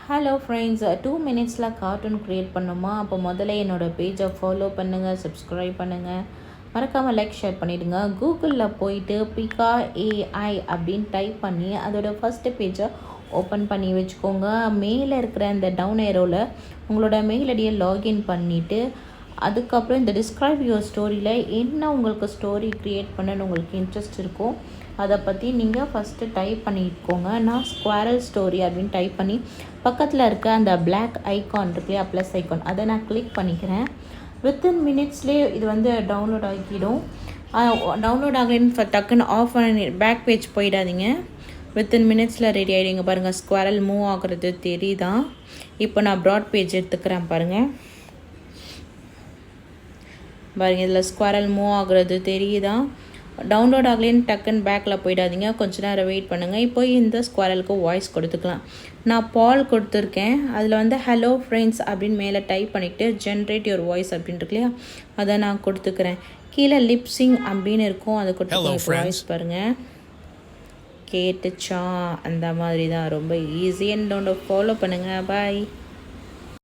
Hello friends, 2 மினிட்ஸில் cartoon create பண்ணுமா? அப்போ முதல்ல என்னோடய பேஜை ஃபாலோ பண்ணுங்கள், சப்ஸ்கிரைப் பண்ணுங்கள், மறக்காமல் லைக் ஷேர் பண்ணிவிடுங்க. கூகுளில் போயிட்டு பிகா ஏஐ அப்படின்னு டைப் பண்ணி அதோட ஃபஸ்ட்டு பேஜை ஓப்பன் பண்ணி வச்சுக்கோங்க. மேலே இருக்கிற அந்த டவுன் ஏரோவில் உங்களோட மெயில் ஐடியை லாகின் பண்ணிவிட்டு அதுக்கப்புறம் இந்த டிஸ்கிரைப் யுவர் ஸ்டோரியில் என்ன உங்களுக்கு ஸ்டோரி க்ரியேட் பண்ணணுன்னு உங்களுக்கு இன்ட்ரெஸ்ட் இருக்கோ அதை பற்றி நீங்கள் ஃபஸ்ட்டு டைப் பண்ணிக்கோங்க. நான் ஸ்குவாரல் ஸ்டோரி அப்படின்னு டைப் பண்ணி பக்கத்தில் இருக்க அந்த பிளாக் ஐக்கான் இருக்கு இல்லையா, ப்ளஸ் ஐக்கான், அதை நான் கிளிக் பண்ணிக்கிறேன். வித்தின் மினிட்ஸ்லேயே இது டவுன்லோட் ஆகிடும். டவுன்லோட் ஆகலைன்னு டக்குன்னு ஆஃப் பண்ணி பேக் பேஜ் போயிடாதீங்க. வித்தின் மினிட்ஸில் ரெடி ஆகிடுங்க. பாருங்கள், ஸ்குவாரல் மூவ் ஆகுறது தெரியுதான். இப்போ நான் ப்ராட் பேஜ் எடுத்துக்கிறேன். பாருங்கள் இதில் ஸ்குவாரல் மூவ் ஆகுறது தெரியுதா? டவுன்லோட் ஆகலேன்னு டக்குன்னு பேக்கில் போயிடாதீங்க, கொஞ்ச நேரம் வெயிட் பண்ணுங்கள். இப்போ இந்த ஸ்குவாரலுக்கு வாய்ஸ் கொடுத்துக்கலாம். நான் பால் கொடுத்துருக்கேன். அதில் ஹலோ ஃப்ரெண்ட்ஸ் அப்படின்னு மேலே டைப் பண்ணிவிட்டு ஜென்ரேட் யுவர் வாய்ஸ் அப்படின்னு இருக்கு இல்லையா, அதை நான் கொடுத்துக்கிறேன். கீழே லிப்ஸிங் அப்படின்னு இருக்கும், அதை கொடுத்துருக்கேன். வாய்ஸ் பாருங்கள், கேட்டுச்சா? அந்த மாதிரி தான், ரொம்ப ஈஸி. என்னோட ஃபாலோ பண்ணுங்கள். பாய்.